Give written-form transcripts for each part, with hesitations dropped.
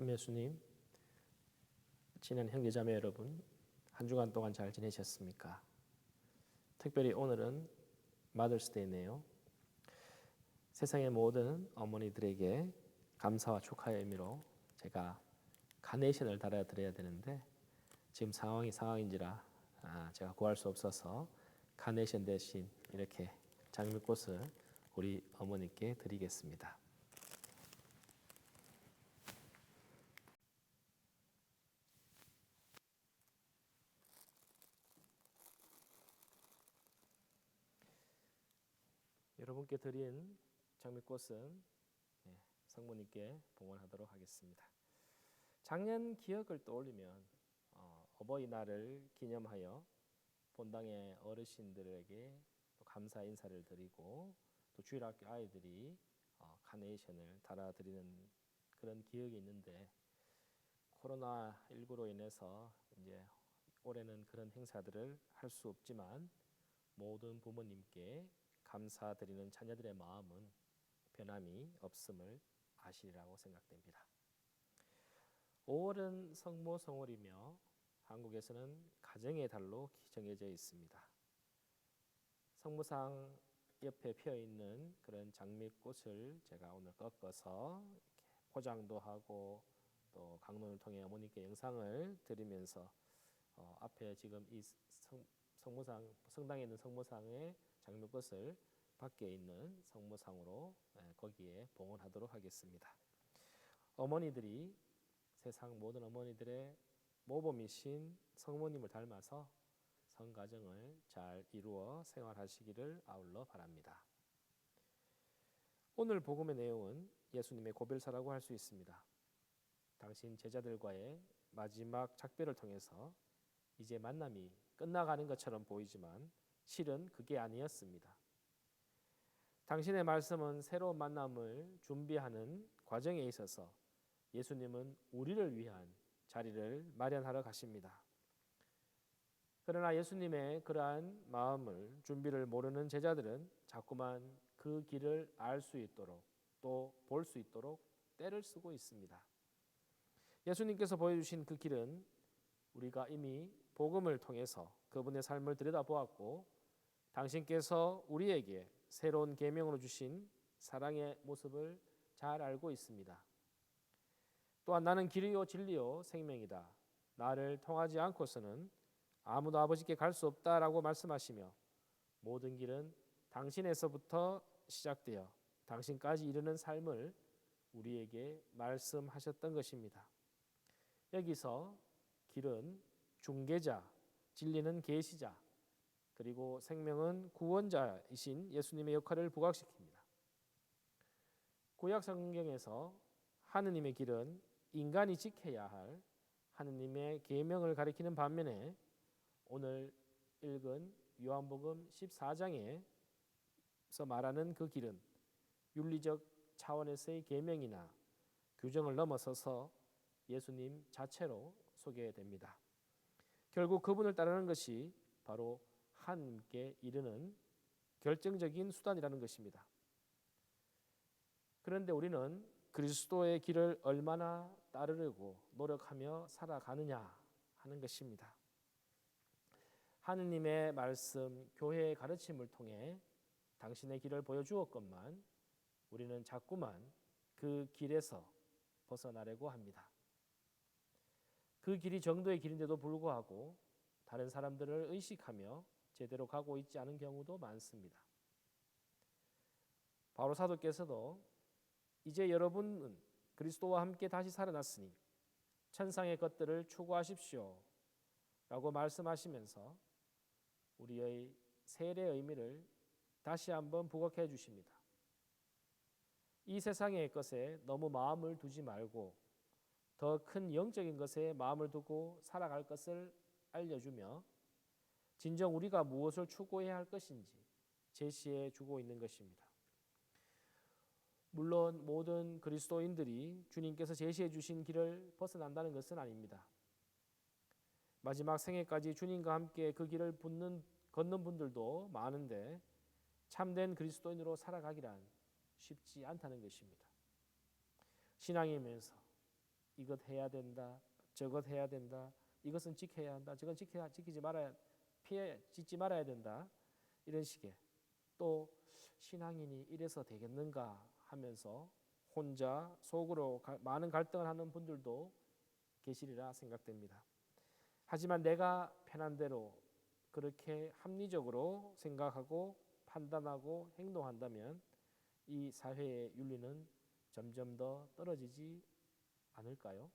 참예수님, 친한 형제자매 여러분, 한 주간 동안 잘 지내셨습니까? 특별히 오늘은 마더스데이네요. 세상의 모든 어머니들에게 감사와 축하의 의미로 제가 카네이션을 달아드려야 되는데 지금 상황인지라 제가 구할 수 없어서 카네이션 대신 이렇게 장미꽃을 우리 어머니께 드리겠습니다. 여러분께 드린 장미꽃은 성모님께 봉헌하도록 하겠습니다. 작년 기억을 떠올리면 어버이날을 기념하여 본당의 어르신들에게 또 감사 인사를 드리고 또 주일학교 아이들이 카네이션을 달아드리는 그런 기억이 있는데 코로나19로 인해서 이제 올해는 그런 행사들을 할 수 없지만 모든 부모님께 감사드리는 자녀들의 마음은 변함이 없음을 아시리라고 생각됩니다. 5월은 성모성월이며 한국에서는 가정의 달로 정해져 있습니다. 성모상 옆에 피어 있는 그런 장미꽃을 제가 오늘 꺾어서 이렇게 포장도 하고 또 강론을 통해 어머니께 영상을 드리면서 앞에 지금 이 성모상 성당에 있는 성모상의 장미꽃을 밖에 있는 성모상으로 거기에 봉헌하도록 하겠습니다. 어머니들이 세상 모든 어머니들의 모범이신 성모님을 닮아서 성가정을 잘 이루어 생활하시기를 아울러 바랍니다. 오늘 복음의 내용은 예수님의 고별사라고 할 수 있습니다. 당신 제자들과의 마지막 작별을 통해서 이제 만남이 끝나가는 것처럼 보이지만 실은 그게 아니었습니다. 당신의 말씀은 새로운 만남을 준비하는 과정에 있어서 예수님은 우리를 위한 자리를 마련하러 가십니다. 그러나 예수님의 그러한 마음을 준비를 모르는 제자들은 자꾸만 그 길을 알 수 있도록 또 볼 수 있도록 떼를 쓰고 있습니다. 예수님께서 보여주신 그 길은 우리가 이미 복음을 통해서 그분의 삶을 들여다보았고 당신께서 우리에게 새로운 계명으로 주신 사랑의 모습을 잘 알고 있습니다. 또한 나는 길이요 진리요 생명이다. 나를 통하지 않고서는 아무도 아버지께 갈 수 없다라고 말씀하시며 모든 길은 당신에서부터 시작되어 당신까지 이르는 삶을 우리에게 말씀하셨던 것입니다. 여기서 길은 중개자, 진리는 계시자, 그리고 생명은 구원자이신 예수님의 역할을 부각시킵니다. 구약 성경에서 하느님의 길은 인간이 지켜야 할 하느님의 계명을 가리키는 반면에 오늘 읽은 요한복음 14장에서 말하는 그 길은 윤리적 차원에서의 계명이나 규정을 넘어서서 예수님 자체로 소개됩니다. 결국 그분을 따르는 것이 바로 하나님께 이르는 결정적인 수단이라는 것입니다. 그런데 우리는 그리스도의 길을 얼마나 따르려고 노력하며 살아가느냐 하는 것입니다. 하느님의 말씀, 교회의 가르침을 통해 당신의 길을 보여주었건만 우리는 자꾸만 그 길에서 벗어나려고 합니다. 그 길이 정도의 길인데도 불구하고 다른 사람들을 의식하며 제대로 가고 있지 않은 경우도 많습니다. 바울 사도께서도 이제 여러분은 그리스도와 함께 다시 살아났으니 천상의 것들을 추구하십시오 라고 말씀하시면서 우리의 세례의 의미를 다시 한번 부각해 주십니다. 이 세상의 것에 너무 마음을 두지 말고 더 큰 영적인 것에 마음을 두고 살아갈 것을 알려주며 진정 우리가 무엇을 추구해야 할 것인지 제시해 주고 있는 것입니다. 물론 모든 그리스도인들이 주님께서 제시해 주신 길을 벗어난다는 것은 아닙니다. 마지막 생애까지 주님과 함께 그 길을 걷는 분들도 많은데 참된 그리스도인으로 살아가기란 쉽지 않다는 것입니다. 신앙이면서 이것 해야 된다, 저것 해야 된다, 이것은 지켜야 한다, 저건 지키지 말아야 짓지 말아야 된다, 이런 식의, 또 신앙인이 이래서 되겠는가 하면서 혼자 속으로 많은 갈등을 하는 분들도 계시리라 생각됩니다. 하지만 내가 편한 대로 그렇게 합리적으로 생각하고 판단하고 행동한다면 이 사회의 윤리는 점점 더 떨어지지 않을까요?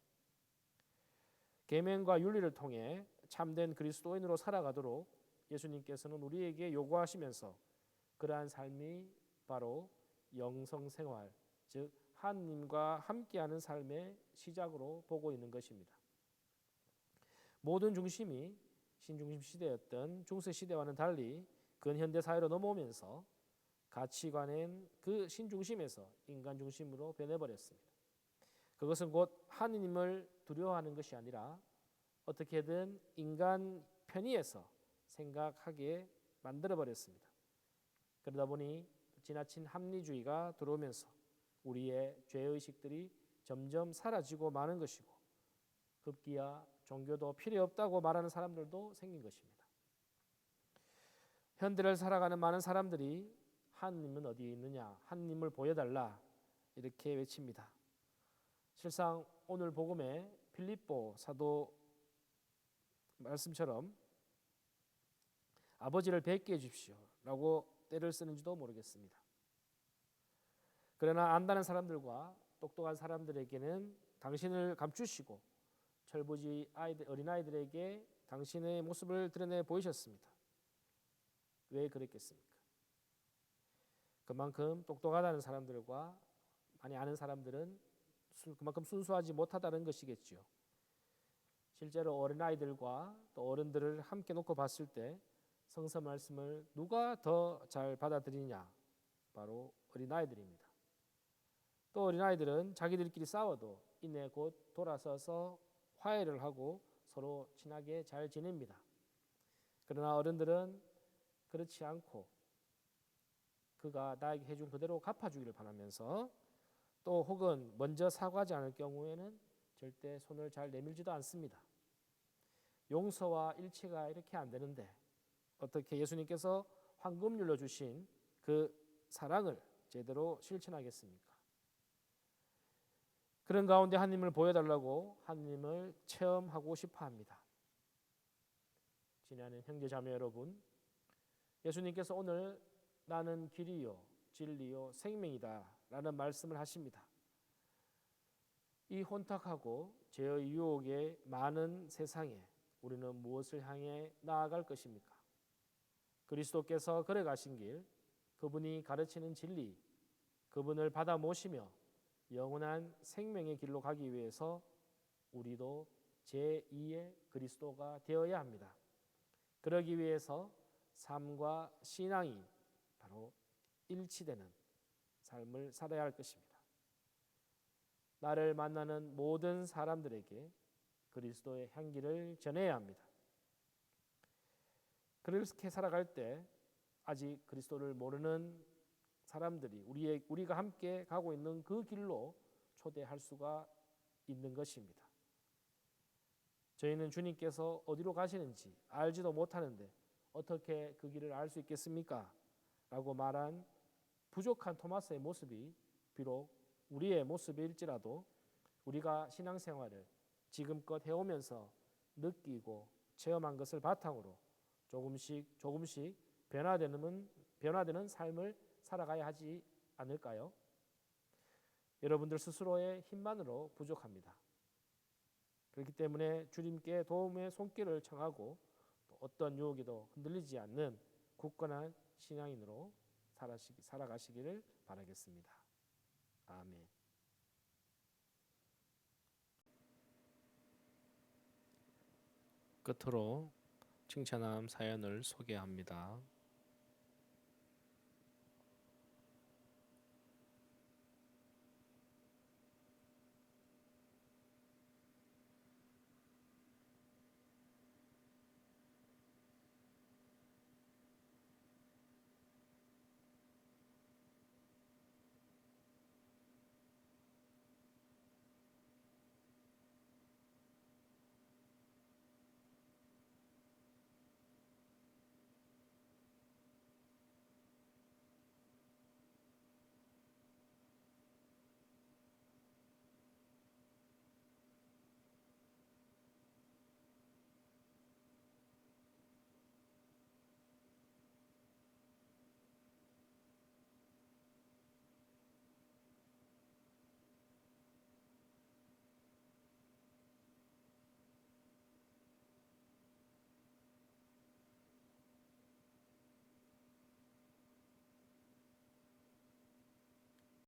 계명과 윤리를 통해 참된 그리스도인으로 살아가도록 예수님께서는 우리에게 요구하시면서 그러한 삶이 바로 영성생활, 즉 하나님과 함께하는 삶의 시작으로 보고 있는 것입니다. 모든 중심이 신중심 시대였던 중세 시대와는 달리 근현대 사회로 넘어오면서 가치관은 그 신중심에서 인간 중심으로 변해버렸습니다. 그것은 곧 하느님을 두려워하는 것이 아니라 어떻게든 인간 편의에서 생각하게 만들어버렸습니다. 그러다 보니 지나친 합리주의가 들어오면서 우리의 죄의식들이 점점 사라지고 마는 것이고 급기야 종교도 필요 없다고 말하는 사람들도 생긴 것입니다. 현대를 살아가는 많은 사람들이 하느님은 어디에 있느냐, 하느님을 보여달라 이렇게 외칩니다. 실상 오늘 복음의 빌립보 사도 말씀처럼 아버지를 뵙게 해주십시오 라고 때를 쓰는지도 모르겠습니다. 그러나 안다는 사람들과 똑똑한 사람들에게는 당신을 감추시고 철부지 어린아이들에게 당신의 모습을 드러내 보이셨습니다. 왜 그랬겠습니까? 그만큼 똑똑하다는 사람들과 많이 아는 사람들은 그만큼 순수하지 못하다는 것이겠지요. 실제로 어린아이들과 또 어른들을 함께 놓고 봤을 때 성서 말씀을 누가 더 잘 받아들이냐? 바로 어린아이들입니다. 또 어린아이들은 자기들끼리 싸워도 이내 곧 돌아서서 화해를 하고 서로 친하게 잘 지냅니다. 그러나 어른들은 그렇지 않고 그가 나에게 해준 그대로 갚아주기를 바라면서 또 혹은 먼저 사과하지 않을 경우에는 절대 손을 잘 내밀지도 않습니다. 용서와 일치가 이렇게 안 되는데 어떻게 예수님께서 황금률로 주신 그 사랑을 제대로 실천하겠습니까? 그런 가운데 하나님을 보여달라고 하나님을 체험하고 싶어 합니다. 지나는 형제자매 여러분, 예수님께서 오늘 나는 길이요 진리요 생명이다 라는 말씀을 하십니다. 이 혼탁하고 죄의 유혹에 많은 세상에 우리는 무엇을 향해 나아갈 것입니까? 그리스도께서 걸어가신 길, 그분이 가르치는 진리, 그분을 받아 모시며 영원한 생명의 길로 가기 위해서 우리도 제2의 그리스도가 되어야 합니다. 그러기 위해서 삶과 신앙이 바로 일치되는 삶을 살아야 할 것입니다. 나를 만나는 모든 사람들에게 그리스도의 향기를 전해야 합니다. 그렇게 살아갈 때 아직 그리스도를 모르는 사람들이 우리가 함께 가고 있는 그 길로 초대할 수가 있는 것입니다. 저희는 주님께서 어디로 가시는지 알지도 못하는데 어떻게 그 길을 알 수 있겠습니까? 라고 말한 부족한 토마스의 모습이 비록 우리의 모습일지라도 우리가 신앙생활을 지금껏 해오면서 느끼고 체험한 것을 바탕으로 조금씩 변화되는 삶을 살아가야 하지 않을까요? 여러분들 스스로의 힘만으로 부족합니다. 그렇기 때문에 주님께 도움의 손길을 청하고 또 어떤 유혹에도 흔들리지 않는 굳건한 신앙인으로 살아가시기를 바라겠습니다. 아멘. 끝으로 칭찬함 사연을 소개합니다.